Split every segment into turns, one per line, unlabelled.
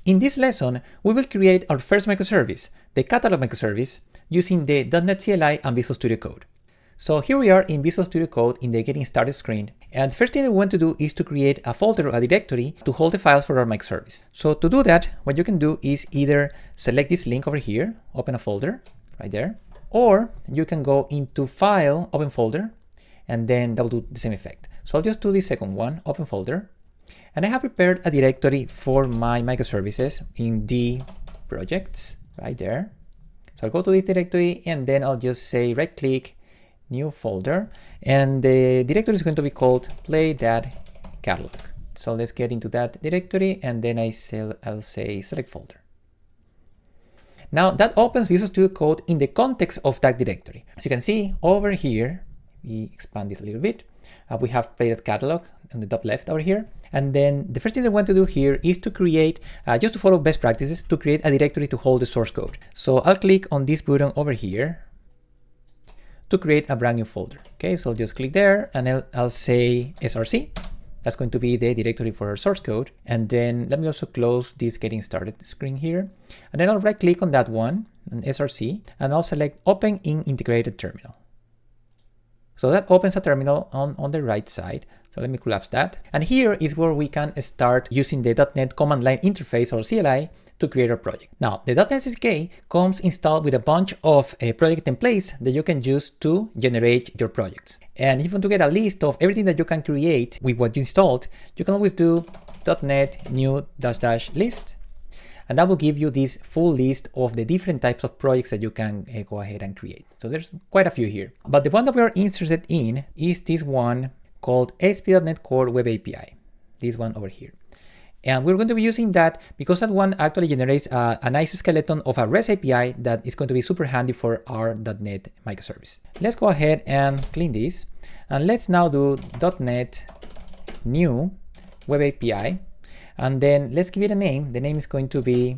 In this lesson, we will create our first microservice, the catalog microservice, using the .NET CLI and Visual Studio Code. So here we are in Visual Studio Code in the Getting Started screen. And the first thing that we want to do is to create a folder or a directory to hold the files for our microservice. So to do that, what you can do is either select this link over here, open a folder right there, or you can go into File, Open Folder, and then that will do the same effect. So I'll just do the second one, Open Folder. And I have prepared a directory for my microservices in the projects right there. So I'll go to this directory and then I'll just say right click, new folder, and the directory is going to be called play that catalog. So let's get into that directory and then I'll say select folder. Now that opens Visual Studio Code in the context of that directory. As you can see over here, we expand this a little bit. We have play that catalog on the top left over here. And then the first thing I want to do here is to create, just to follow best practices, to create a directory to hold the source code. So I'll click on this button over here to create a brand new folder. Okay, so I'll just click there and I'll say src. That's going to be the directory for our source code. And then let me also close this getting started screen here. And then I'll right click on that one, on src, and I'll select open in integrated terminal. So that opens a terminal on the right side. So let me collapse that. And here is where we can start using the .NET command line interface or CLI to create our project. Now, the .NET SDK comes installed with a bunch of project templates that you can use to generate your projects. And if you want to get a list of everything that you can create with what you installed, you can always do .NET new -- list. And that will give you this full list of the different types of projects that you can go ahead and create. So there's quite a few here. But the one that we are interested in is this one called ASP.NET Core Web API, this one over here. And we're going to be using that because that one actually generates a nice skeleton of a REST API that is going to be super handy for our .NET microservice. Let's go ahead and clean this. And let's now do .NET new Web API. And then let's give it a name. The name is going to be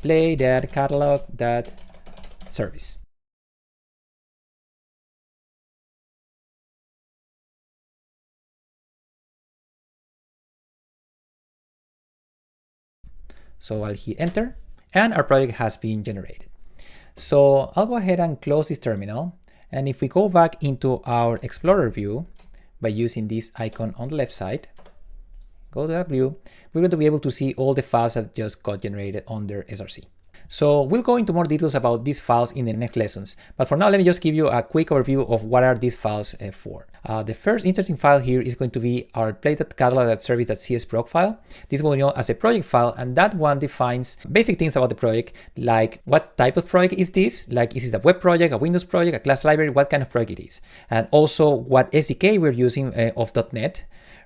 play that catalog that service. So I'll hit enter and our project has been generated. So I'll go ahead and close this terminal. And if we go back into our Explorer view by using this icon on the left side, go to that view, we're going to be able to see all the files that just got generated under SRC. So we'll go into more details about these files in the next lessons. But for now, let me just give you a quick overview of what are these files for. The first interesting file here is going to be our play.catalog.service.csproc file. This will be known as a project file, and that one defines basic things about the project, like what type of project is this? Like, is it a web project, a Windows project, a class library, what kind of project it is? And also what SDK we're using of .NET.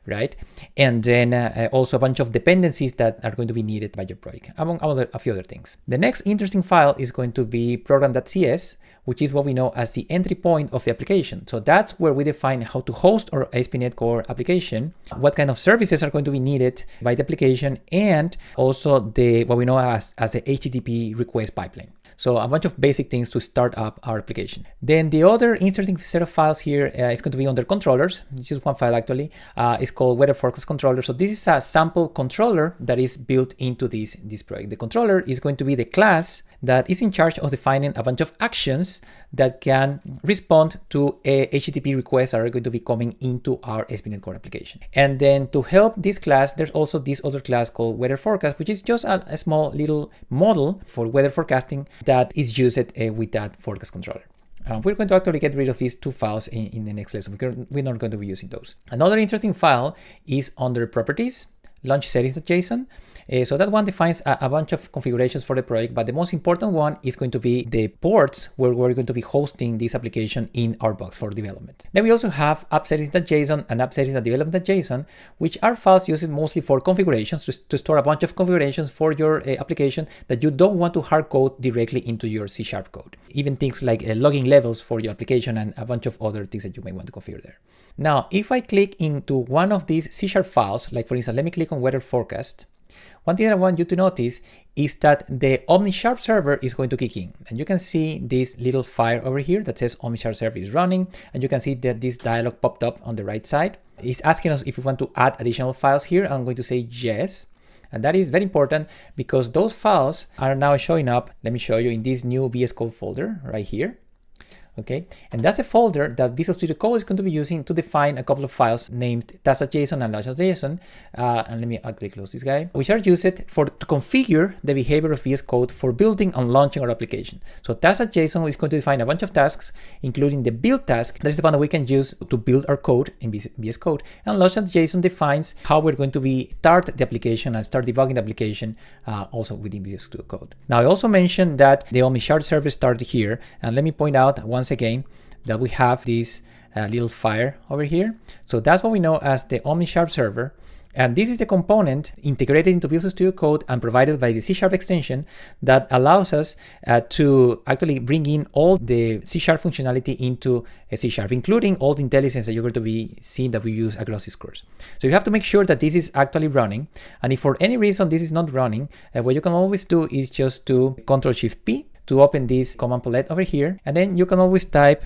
Right? And then also a bunch of dependencies that are going to be needed by your project, among a few other things. The next interesting file is going to be program.cs, which is what we know as the entry point of the application. So that's where we define how to host our ASP.NET Core application, what kind of services are going to be needed by the application, and also what we know as the HTTP request pipeline. So a bunch of basic things to start up our application. Then the other interesting set of files here is going to be under controllers. It's just one file actually. It's called weather forecast controller. So this is a sample controller that is built into this project. The controller is going to be the class that is in charge of defining a bunch of actions that can respond to HTTP requests that are going to be coming into our ASP.NET Core application. And then to help this class, there's also this other class called weather forecast, which is just a small little model for weather forecasting that is used with that forecast controller. We're going to actually get rid of these two files in the next lesson. We're not going to be using those. Another interesting file is under properties, launch settings.json. So that one defines a bunch of configurations for the project, but the most important one is going to be the ports where we're going to be hosting this application in our box for development. Then we also have app settings.json and app settings.development.json, which are files used mostly for configurations, to store a bunch of configurations for your application that you don't want to hard code directly into your C# code. Even things like logging levels for your application and a bunch of other things that you may want to configure there. Now, if I click into one of these C# files, like for instance, let me click on weather forecast. One thing that I want you to notice is that the OmniSharp server is going to kick in. And you can see this little fire over here that says OmniSharp server is running. And you can see that this dialog popped up on the right side. It's asking us if we want to add additional files here. I'm going to say yes. And that is very important because those files are now showing up, let me show you, in this new VS Code folder right here. Okay, and that's a folder that Visual Studio Code is going to be using to define a couple of files named task.json and launch.json. And let me actually close this guy, which are used to configure the behavior of VS Code for building and launching our application. So task.json is going to define a bunch of tasks, including the build task. That is the one that we can use to build our code in VS Code. And launch.json defines how we're going to start the application and start debugging the application also within VS Studio Code. Now, I also mentioned that the OmniSharp server started here. And let me point out once again that we have this little fire over here. So that's what we know as the OmniSharp server. And this is the component integrated into Visual Studio Code and provided by the C# extension that allows us to actually bring in all the C# functionality into a C#, including all the IntelliSense that you're going to be seeing that we use across this course. So you have to make sure that this is actually running. And if for any reason this is not running, what you can always do is just do Ctrl+Shift+P to open this command palette over here. And then you can always type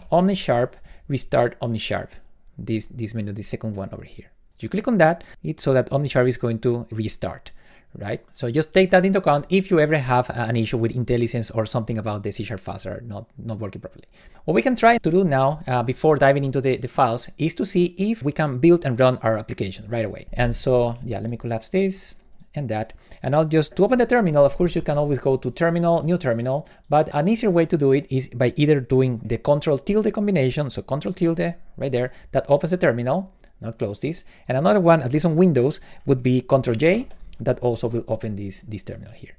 OmniSharp restart OmniSharp, this menu, the second one over here. You click on that, it's so that OmniSharp is going to restart, right? So just take that into account if you ever have an issue with IntelliSense or something about the C# files that are not working properly. What we can try to do now, before diving into the files, is to see if we can build and run our application right away. And so, yeah, let me collapse this and that. And I'll just, to open the terminal, of course, you can always go to terminal, new terminal, but an easier way to do it is by either doing the Ctrl+ combination, so Ctrl+ right there, that opens the terminal. Now close this. And another one, at least on Windows, would be Ctrl+J, that also will open this terminal here.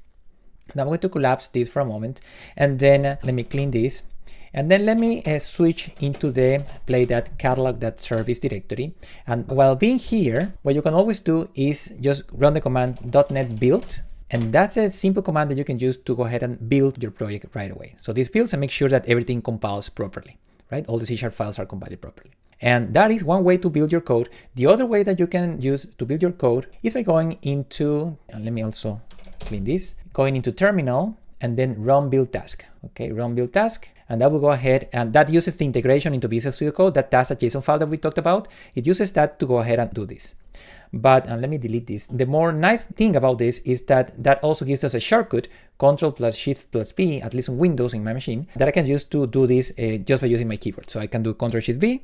Now I'm going to collapse this for a moment, and then let me clean this. And then let me switch into the play.catalog.service directory. And while being here, what you can always do is just run the command .NET build. And that's a simple command that you can use to go ahead and build your project right away. So this builds and make sure that everything compiles properly, right? All the C# files are compiled properly. And that is one way to build your code. The other way that you can use to build your code is by going into, and let me also clean this, going into terminal and then run build task. Okay, run build task. And that will go ahead, and that uses the integration into Visual Studio Code, that task.json file that we talked about. It uses that to go ahead and do this. But, and let me delete this. The more nice thing about this is that also gives us a shortcut, Ctrl+Shift+P, at least on Windows in my machine, that I can use to do this just by using my keyboard. So I can do Ctrl+Shift+V,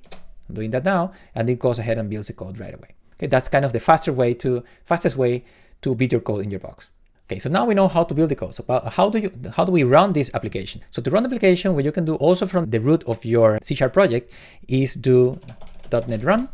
I'm doing that now, and it goes ahead and builds the code right away. Okay, that's kind of the fastest way to build your code in your box. Okay, so now we know how to build the code. So how do we run this application? So to run the application, what you can do also from the root of your C# project is do .NET run,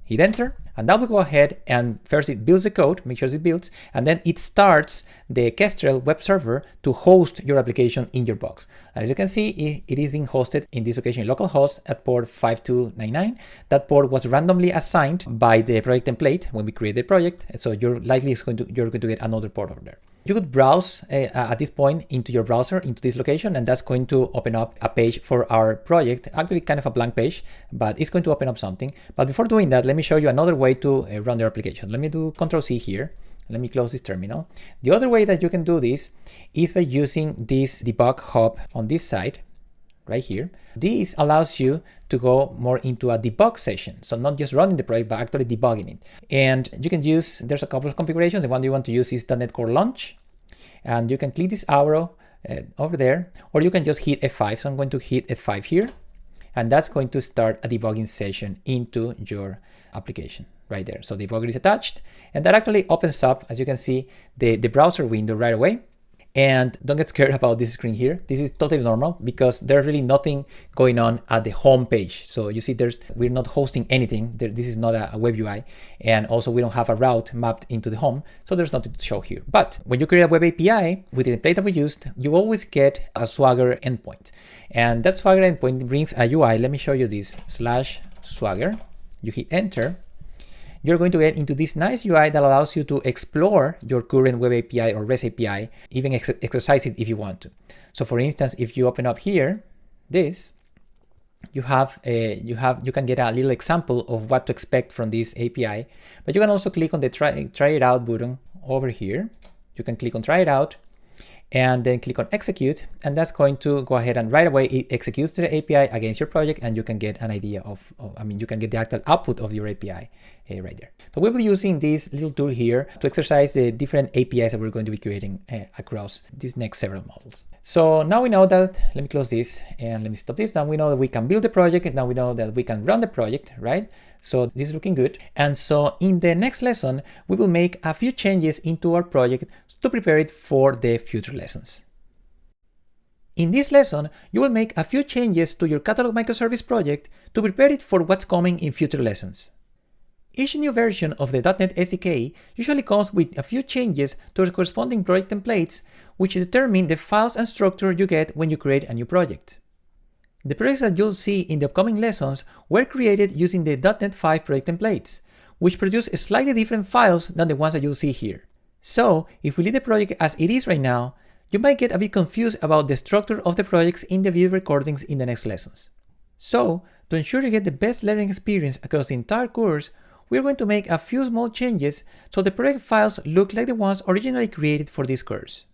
hit enter, and that will go ahead and first it builds the code, make sure it builds, and then it starts the Kestrel web server to host your application in your box. And as you can see, it is being hosted in this occasion localhost at port 5299. That port was randomly assigned by the project template when we create the project. So you're likely going to get another port over there. You could browse at this point into your browser, into this location, and that's going to open up a page for our project, actually kind of a blank page, but it's going to open up something. But before doing that, let me show you another way to run your application. Let me do Ctrl+C here. Let me close this terminal. The other way that you can do this is by using this debug hub on this side, right here. This allows you to go more into a debug session. So not just running the project, but actually debugging it. And you can use, there's a couple of configurations. The one you want to use is .NET Core Launch. And you can click this arrow over there, or you can just hit F5. So I'm going to hit F5 here. And that's going to start a debugging session into your application right there. So the debugger is attached. And that actually opens up, as you can see, the browser window right away. And don't get scared about this screen here. This is totally normal because there's really nothing going on at the home page. So you see we're not hosting anything. This is not a web UI. And also we don't have a route mapped into the home. So there's nothing to show here. But when you create a web API with the template that we used, you always get a Swagger endpoint. And that Swagger endpoint brings a UI. Let me show you this, /Swagger. You hit enter. You're going to get into this nice UI that allows you to explore your current web API or REST API, even exercise it if you want to. So for instance, if you open up here, this, you can get a little example of what to expect from this API, but you can also click on the try it out button over here. You can click on try it out and then click on execute, and that's going to go ahead and right away it executes the API against your project, and you can get an idea you can get the actual output of your API right there. So we'll be using this little tool here to exercise the different APIs that we're going to be creating across these next several models. So now we know that, let me close this and let me stop this. Now we know that we can build the project, and now we know that we can run the project, right? So this is looking good. And so in the next lesson, we will make a few changes into our project to prepare it for the future lessons. In this lesson, you will make a few changes to your Catalog microservice project to prepare it for what's coming in future lessons. Each new version of the .NET SDK usually comes with a few changes to the corresponding project templates, which determine the files and structure you get when you create a new project. The projects that you'll see in the upcoming lessons were created using the .NET 5 project templates, which produce slightly different files than the ones that you'll see here. So, if we leave the project as it is right now, you might get a bit confused about the structure of the projects in the video recordings in the next lessons. So, to ensure you get the best learning experience across the entire course, we're going to make a few small changes so the project files look like the ones originally created for this course.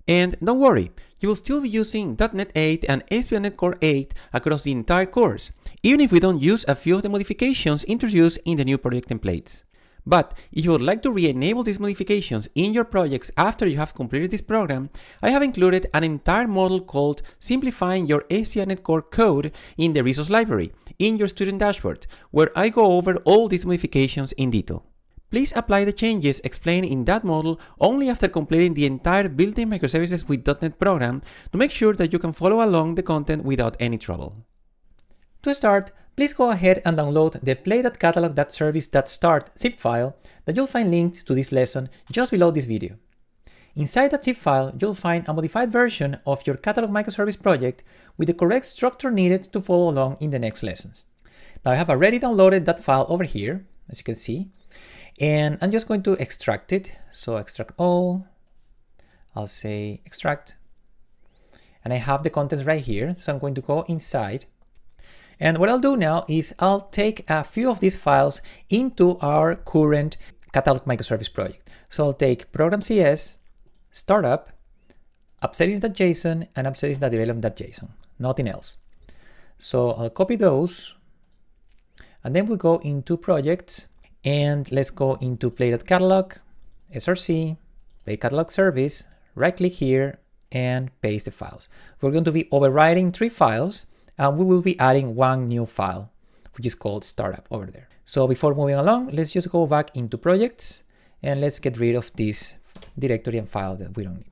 And don't worry, you will still be using .NET 8 and ASP.NET Core 8 across the entire course, even if we don't use a few of the modifications introduced in the new project templates. But if you would like to re-enable these modifications in your projects after you have completed this program, I have included an entire module called Simplifying Your ASP.NET Core Code in the resource library in your student dashboard, where I go over all these modifications in detail. Please apply the changes explained in that module only after completing the entire Building Microservices with .NET program to make sure that you can follow along the content without any trouble. To start, please go ahead and download the play.catalog.service.start zip file that you'll find linked to this lesson just below this video. Inside that zip file, you'll find a modified version of your Catalog microservice project with the correct structure needed to follow along in the next lessons. Now I have already downloaded that file over here, as you can see, and I'm just going to extract it. So extract all, I'll say extract, and I have the contents right here. So I'm going to go inside. And what I'll do now is I'll take a few of these files into our current Catalog microservice project. So I'll take program.cs, startup, appsettings.json, and appsettings.development.json, nothing else. So I'll copy those, and then we'll go into projects, and let's go into play.catalog, src, play catalog service, right click here, and paste the files. We're going to be overriding 3 files, and we will be adding one new file, which is called startup over there. So before moving along, let's just go back into projects and let's get rid of this directory and file that we don't need.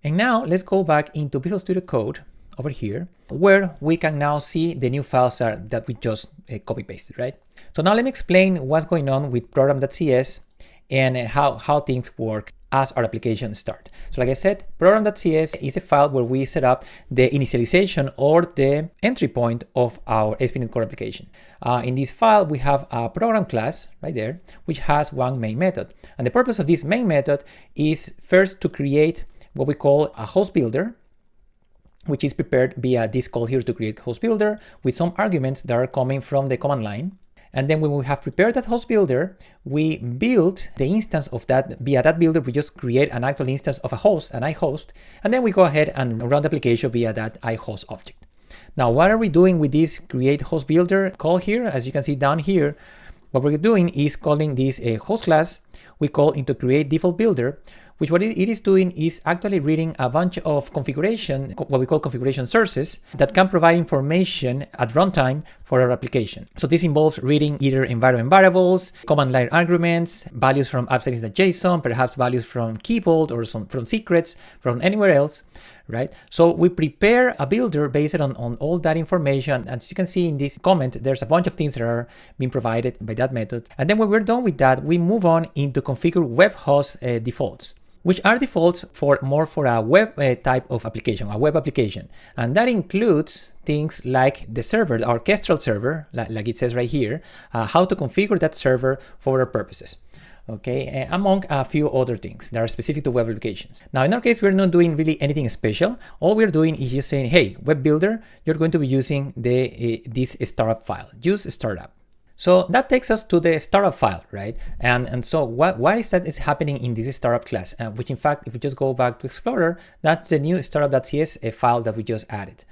And now let's go back into Visual Studio Code over here, where we can now see the new files that we just copy pasted, right? So now let me explain what's going on with program.cs and how things work as our application starts. So like I said, program.cs is a file where we set up the initialization or the entry point of our ASP.NET Core application. In this file, we have a program class right there, which has one main method. And the purpose of this main method is first to create what we call a host builder, which is prepared via this call here to create host builder with some arguments that are coming from the command line. And then when we have prepared that host builder, we build the instance of that. Via that builder, we just create an actual instance of a host, an iHost, and then we go ahead and run the application via that iHost object. Now, what are we doing with this create host builder call here? As you can see down here, what we're doing is calling this a host class. We call into create default builder, which what it is doing is actually reading a bunch of configuration, what we call configuration sources, that can provide information at runtime for our application. So this involves reading either environment variables, command line arguments, values from appsettings.json, perhaps values from Keyboard or from secrets from anywhere else, right? So we prepare a builder based on all that information. As you can see in this comment, there's a bunch of things that are being provided by that method. And then when we're done with that, we move on into configure web host defaults, which are defaults for a web type of application, a web application. And that includes things like the server, our Kestrel server, like it says right here, how to configure that server for our purposes. Okay, among a few other things that are specific to web applications. Now, in our case, we're not doing really anything special. All we're doing is just saying, hey, web builder, you're going to be using this startup file, use startup. So that takes us to the startup file, right? And so what is that is happening in this startup class? Which in fact, if we just go back to Explorer, that's the new startup.cs file that we just added.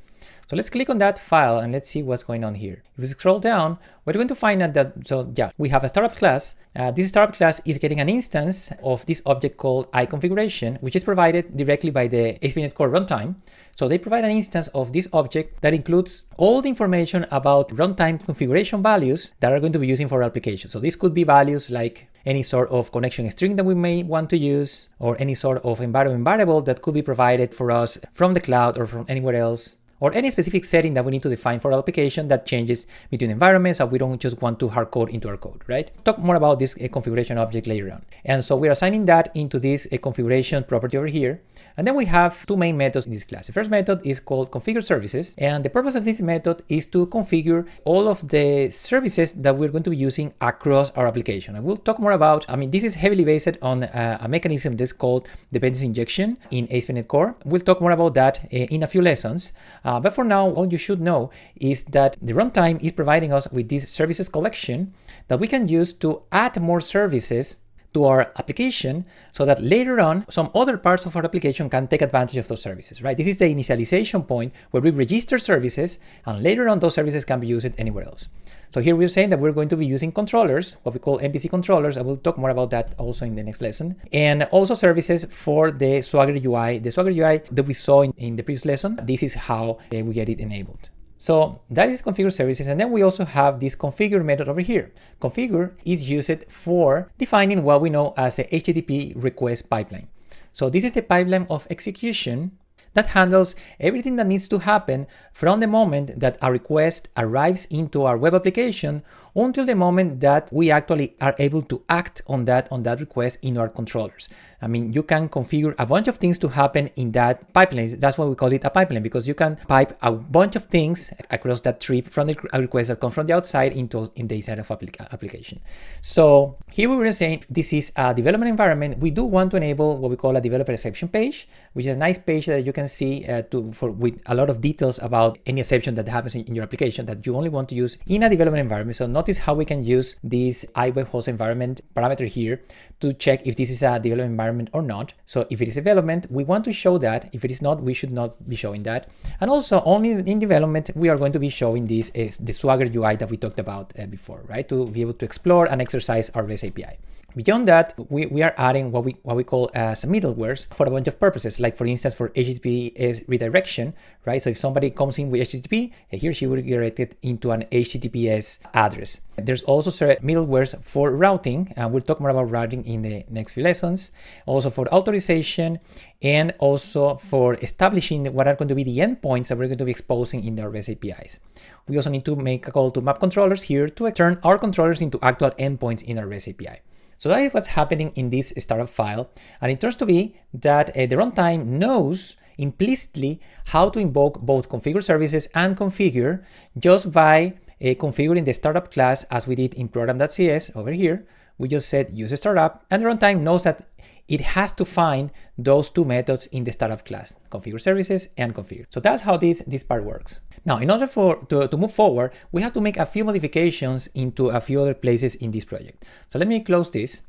So let's click on that file and let's see what's going on here. If we scroll down, we're going to find out that, so yeah, we have a startup class. This startup class is getting an instance of this object called iConfiguration, which is provided directly by the ASP.NET Core runtime. So they provide an instance of this object that includes all the information about runtime configuration values that are going to be using for our application. So this could be values like any sort of connection string that we may want to use, or any sort of environment variable that could be provided for us from the cloud or from anywhere else, or any specific setting that we need to define for our application that changes between environments, and we don't just want to hard code into our code, right? Talk more about this configuration object later on. And so we are assigning that into this configuration property over here. And then we have two main methods in this class. The first method is called configure services. And the purpose of this method is to configure all of the services that we're going to be using across our application. And we'll talk more about, this is heavily based on a mechanism that's called dependency injection in ASP.NET Core. We'll talk more about that in a few lessons. But for now, all you should know is that the runtime is providing us with this services collection that we can use to add more services to our application so that later on, some other parts of our application can take advantage of those services, right? This is the initialization point where we register services, and later on those services can be used anywhere else. So here we're saying that we're going to be using controllers, what we call MVC controllers. I will talk more about that also in the next lesson. And also services for the Swagger UI. The Swagger UI that we saw in the previous lesson, this is how we get it enabled. So that is configure services. And then we also have this configure method over here. Configure is used for defining what we know as a HTTP request pipeline. So this is the pipeline of execution that handles everything that needs to happen from the moment that a request arrives into our web application until the moment that we actually are able to act on that request in our controllers. You can configure a bunch of things to happen in that pipeline. That's why we call it a pipeline, because you can pipe a bunch of things across that trip from the request that come from the outside in the inside of application. So here we were saying this is a development environment. We do want to enable what we call a developer exception page, which is a nice page that you can see with a lot of details about any exception that happens in your application that you only want to use in a development environment. So notice how we can use this iWebHost environment parameter here to check if this is a development environment or not. So if it is development, we want to show that. If it is not, we should not be showing that. And also only in development, we are going to be showing this is the Swagger UI that we talked about before, right? To be able to explore and exercise our REST API. Beyond that, we are adding what we call as middlewares for a bunch of purposes, like for instance, for HTTPS redirection, right? So if somebody comes in with HTTP, he or she will be redirected into an HTTPS address. There's also middlewares for routing, and we'll talk more about routing in the next few lessons. Also for authorization, and also for establishing what are going to be the endpoints that we're going to be exposing in our REST APIs. We also need to make a call to map controllers here to turn our controllers into actual endpoints in our REST API. So that is what's happening in this startup file. And it turns to be that the runtime knows implicitly how to invoke both configure services and configure just by configuring the startup class as we did in program.cs over here. We just said use startup, and the runtime knows that it has to find those two methods in the startup class, configure services and configure. So that's how this part works. Now, in order to move forward, we have to make a few modifications into a few other places in this project. So let me close this.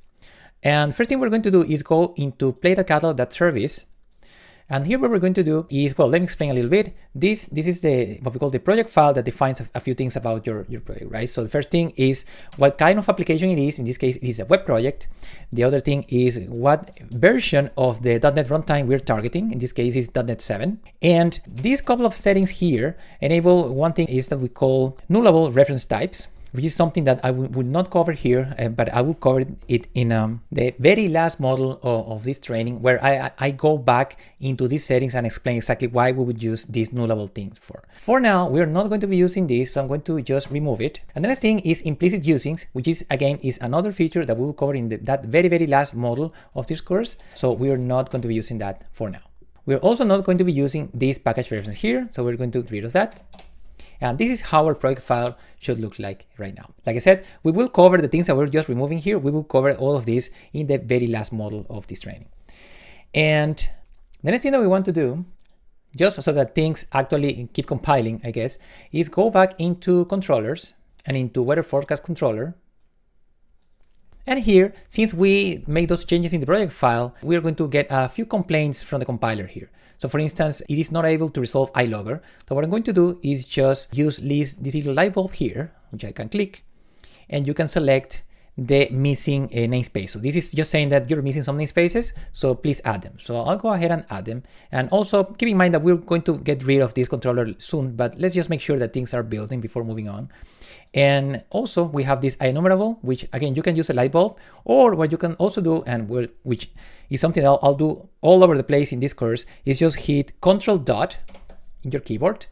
And first thing we're going to do is go into play.catalog.service. And here what we're going to do is, well, let me explain a little bit. This is what we call the project file that defines a few things about your project, right? So the first thing is what kind of application it is. In this case, it is a web project. The other thing is what version of the .NET runtime we're targeting. In this case, is .NET 7. And these couple of settings here enable one thing is that we call nullable reference types, which is something that I will not cover here, but I will cover it in the very last module of this training, where I go back into these settings and explain exactly why we would use these nullable things for. For now, we are not going to be using this, so I'm going to just remove it. And the next thing is implicit usings, which is, again, is another feature that we will cover in that very, very last module of this course. So we are not going to be using that for now. We're also not going to be using this package reference here, so we're going to get rid of that. And this is how our project file should look like right now. Like I said, we will cover the things that we're just removing here. We will cover all of this in the very last module of this training. And the next thing that we want to do, just so that things actually keep compiling, I guess, is go back into controllers and into weather forecast controller. And here, since we made those changes in the project file, we're going to get a few complaints from the compiler here. So for instance, it is not able to resolve iLogger. So what I'm going to do is just use this little light bulb here, which I can click, and you can select the missing namespace. So this is just saying that you're missing some namespaces, so please add them. So I'll go ahead and add them. And also keep in mind that we're going to get rid of this controller soon, but let's just make sure that things are building before moving on. And also we have this IEnumerable, which again, you can use a light bulb, or what you can also do, and which is something I'll do all over the place in this course, is just hit Control dot in your keyboard.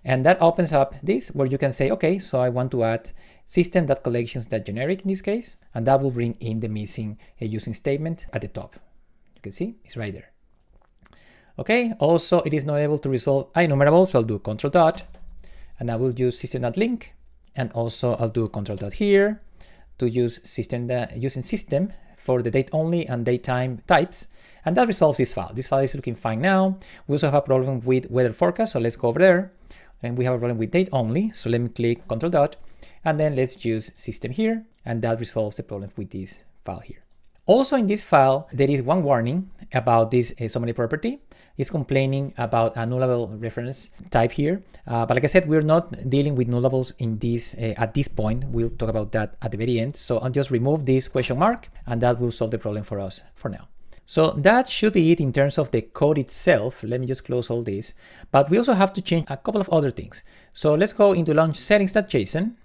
And that opens up this where you can say, okay, so I want to add system.collections.generic in this case, and that will bring in the missing using statement at the top. You can see it's right there. Okay, also it is not able to resolve IEnumerable, so I'll do Control dot, and I will use system.link, and also I'll do Control dot here to use using system for the date only and datetime types. And that resolves this file. This file is looking fine now. We also have a problem with weather forecast, so let's go over there. And we have a problem with date only, so let me click Control dot, and then let's use system here, and that resolves the problem with this file here. Also in this file, there is one warning about this summary property. It's complaining about a nullable reference type here. But like I said, we're not dealing with nullables in this at this point. We'll talk about that at the very end. So I'll just remove this question mark, and that will solve the problem for us for now. So that should be it in terms of the code itself. Let me just close all this. But we also have to change a couple of other things. So let's go into launch settings.json.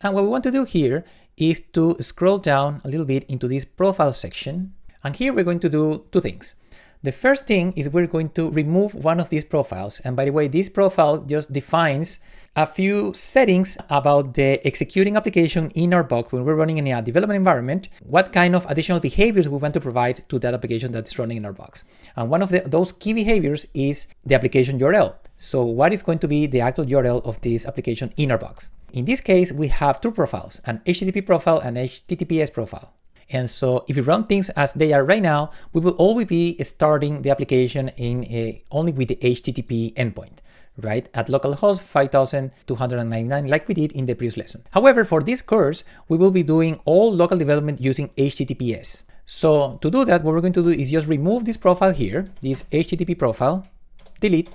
And what we want to do here is to scroll down a little bit into this profile section. And here we're going to do two things. The first thing is we're going to remove one of these profiles. And by the way, this profile just defines a few settings about the executing application in our box when we're running in a development environment, what kind of additional behaviors we want to provide to that application that's running in our box. And one of those key behaviors is the application URL. So what is going to be the actual URL of this application in our box? In this case, we have two profiles, an HTTP profile and HTTPS profile. And so if we run things as they are right now, we will always be starting the application in only with the HTTP endpoint, right? At localhost 5299, like we did in the previous lesson. However, for this course, we will be doing all local development using HTTPS. So to do that, what we're going to do is just remove this profile here, this HTTP profile, delete,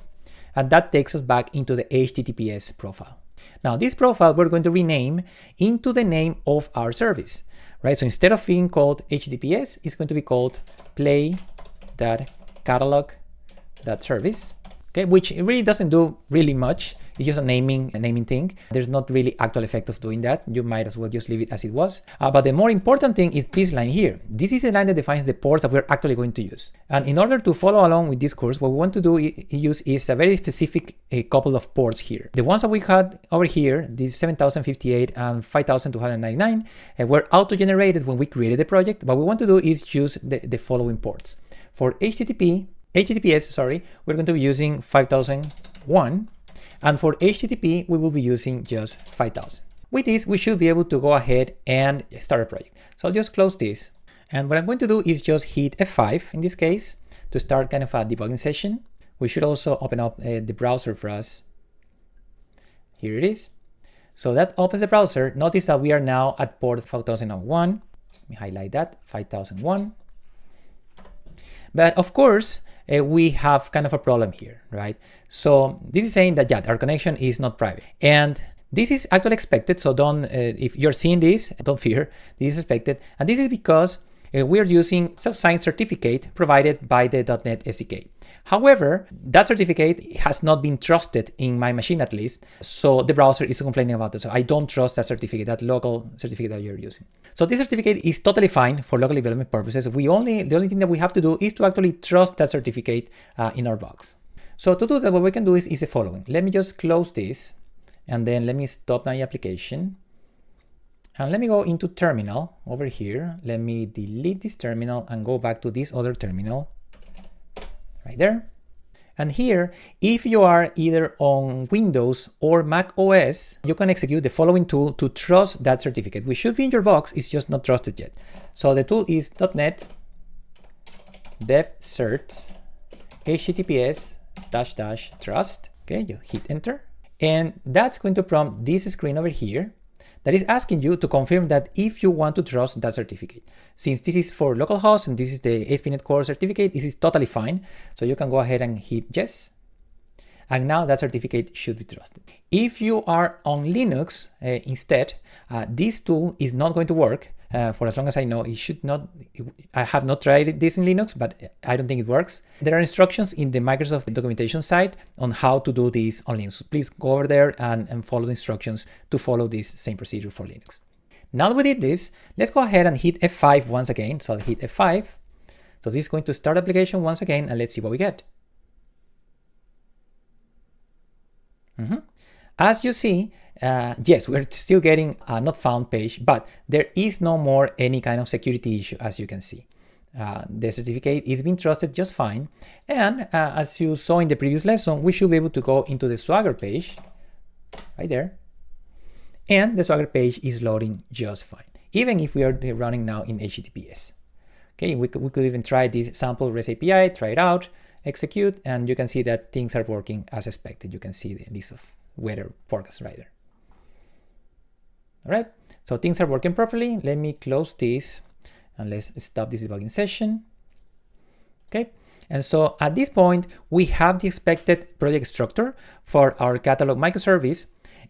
and that takes us back into the HTTPS profile. Now this profile, we're going to rename into the name of our service. Right, so instead of being called HTTPS, it's going to be called play.catalog.service, okay, which really doesn't do really much. It's just a naming thing. There's not really actual effect of doing that. You might as well just leave it as it was. But the more important thing is this line here. This is the line that defines the ports that we're actually going to use. And in order to follow along with this course, what we want to do is a very specific couple of ports here. The ones that we had over here, these 7058 and 5299, were auto-generated when we created the project. What we want to do is use the following ports. For HTTPS, we're going to be using 5001. And for HTTP, we will be using just 5000. With this, we should be able to go ahead and start a project. So I'll just close this. And what I'm going to do is just hit F5 in this case to start kind of a debugging session. We should also open up the browser for us. Here it is. So that opens the browser. Notice that we are now at port 5001. Let me highlight that, 5001. But of course, we have kind of a problem here, right? So this is saying that, yeah, our connection is not private. And this is actually expected. So don't, if you're seeing this, don't fear, this is expected. And this is because we're using self-signed certificate provided by the .NET SDK. However, that certificate has not been trusted in my machine at least. So the browser is complaining about it. So I don't trust that certificate, that local certificate that you're using. So this certificate is totally fine for local development purposes. The only thing that we have to do is to actually trust that certificate in our box. So to do that, what we can do is the following. Let me just close this and then let me stop my application. And let me go into terminal over here. Let me delete this terminal and go back to this other terminal right there. And here, if you are either on Windows or Mac OS, you can execute the following tool to trust that certificate, which should be in your box, it's just not trusted yet. So the tool is .NET dev certs https -- trust. Okay, you hit enter. And that's going to prompt this screen over here that is asking you to confirm that if you want to trust that certificate. Since this is for localhost and this is the ASP.NET Core certificate, this is totally fine. So you can go ahead and hit yes. And now that certificate should be trusted. If you are on Linux instead, this tool is not going to work. For as long as I know, it should not. I have not tried this in Linux, but I don't think it works. There are instructions in the Microsoft documentation site on how to do this on Linux. So please go over there and follow the instructions to follow this same procedure for Linux. Now that we did this, let's go ahead and hit F5 once again. So I'll hit F5. So this is going to start application once again, and let's see what we get. As you see, yes, we're still getting a not found page, but there is no more any kind of security issue, as you can see. The certificate is being trusted just fine. And as you saw in the previous lesson, we should be able to go into the Swagger page right there. And the Swagger page is loading just fine, even if we are running now in HTTPS. Okay, we could even try this sample REST API, try it out, execute, and you can see that things are working as expected. You can see the list of weather forecast right there. All right, so things are working properly. Let me close this and let's stop this debugging session. Okay, and so at this point, we have the expected project structure for our catalog microservice,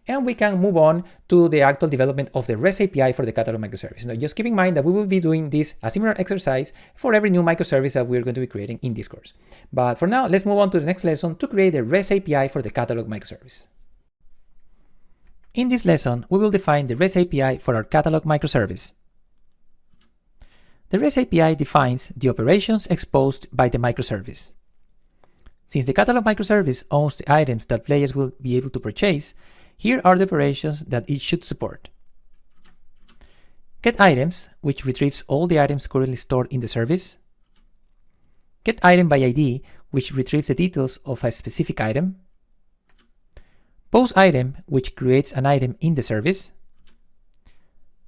and we can move on to the actual development of the REST API for the catalog microservice. Now, just keep in mind that we will be doing a similar exercise for every new microservice that we're going to be creating in this course. But for now, let's move on to the next lesson to create the REST API for the catalog microservice. In this lesson, we will define the REST API for our catalog microservice. The REST API defines the operations exposed by the microservice. Since the catalog microservice owns the items that players will be able to purchase, here are the operations that it should support. Get items, which retrieves all the items currently stored in the service. Get item by ID, which retrieves the details of a specific item. Post item, which creates an item in the service.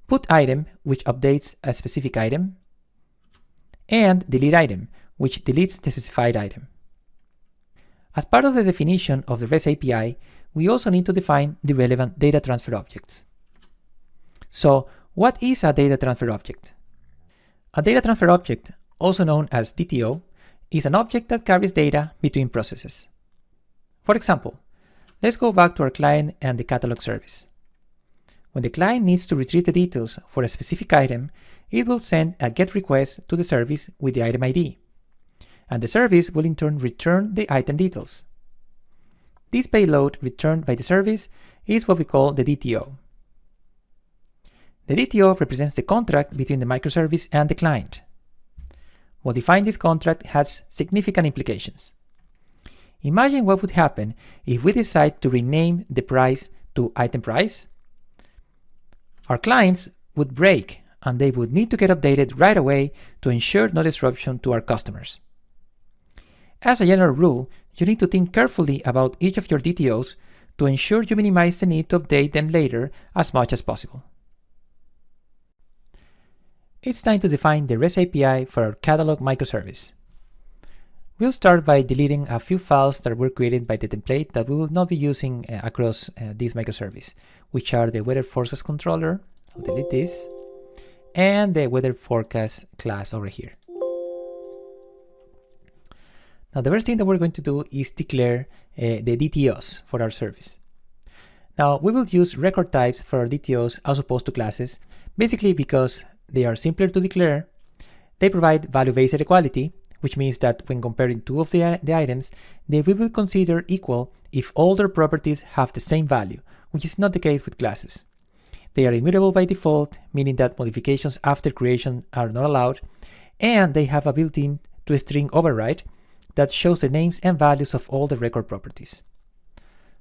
Put item, which updates a specific item. And delete item, which deletes the specified item. As part of the definition of the REST API, we also need to define the relevant data transfer objects. So, what is a data transfer object? A data transfer object, also known as DTO, is an object that carries data between processes. For example, let's go back to our client and the catalog service. When the client needs to retrieve the details for a specific item, it will send a GET request to the service with the item ID, and the service will in turn return the item details. This payload returned by the service is what we call the DTO. The DTO represents the contract between the microservice and the client. Modifying this contract has significant implications. Imagine what would happen if we decide to rename the price to item price. Our clients would break and they would need to get updated right away to ensure no disruption to our customers. As a general rule, you need to think carefully about each of your DTOs to ensure you minimize the need to update them later as much as possible. It's time to define the REST API for our catalog microservice. We'll start by deleting a few files that were created by the template that we will not be using across this microservice, which are the weather forecast controller, I'll delete this, and the weather forecast class over here. Now, the first thing that we're going to do is declare the DTOs for our service. Now, we will use record types for our DTOs as opposed to classes, basically because they are simpler to declare, they provide value-based equality, which means that when comparing two of the items, they will be considered equal if all their properties have the same value, which is not the case with classes. They are immutable by default, meaning that modifications after creation are not allowed, and they have a built-in toString override that shows the names and values of all the record properties.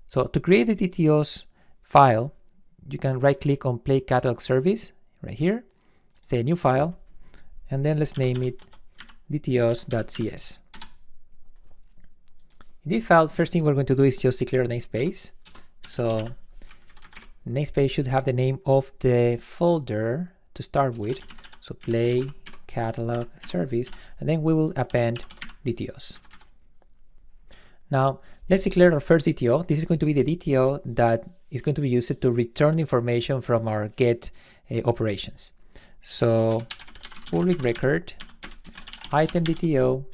So to create the DTOs file, you can right-click on Play Catalog Service right here, say a new file, and then let's name it dtos.cs. In this file, first thing we're going to do is just declare a namespace. So namespace should have the name of the folder to start with. So Play Catalog Service, and then we will append DTOs. Now let's declare our first DTO. This is going to be the DTO that is going to be used to return information from our get operations. So public record item DTO,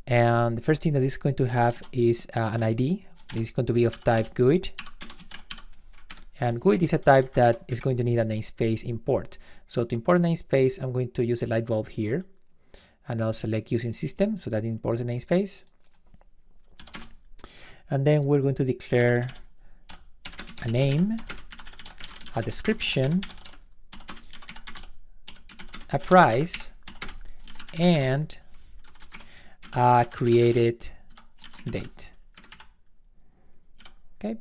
and the first thing that this is going to have is an ID. This is going to be of type GUID, and GUID is a type that is going to need a namespace import. So to import a namespace, I'm going to use a light bulb here, and I'll select using system, so that imports a namespace. And then we're going to declare a name, a description, a price, and a created date. Okay.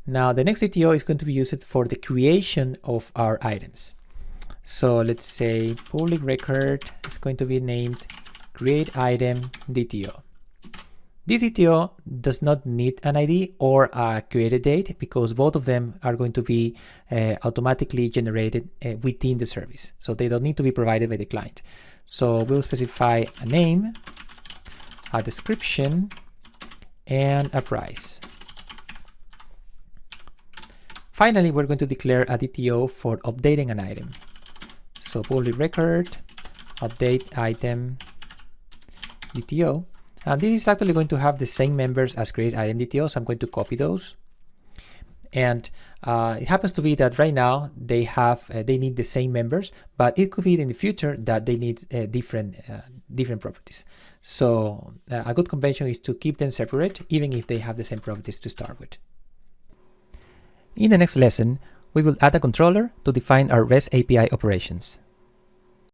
Now the next DTO is going to be used for the creation of our items. So let's say public record is going to be named create item DTO. This DTO does not need an ID or a created date because both of them are going to be automatically generated within the service. So they don't need to be provided by the client. So we'll specify a name, a description, and a price. Finally, we're going to declare a DTO for updating an item. So public record, update item DTO. And this is actually going to have the same members as create item DTO, so I'm going to copy those. And it happens to be that right now they need the same members, but it could be in the future that they need different properties. So a good convention is to keep them separate, even if they have the same properties to start with. In the next lesson, we will add a controller to define our REST API operations.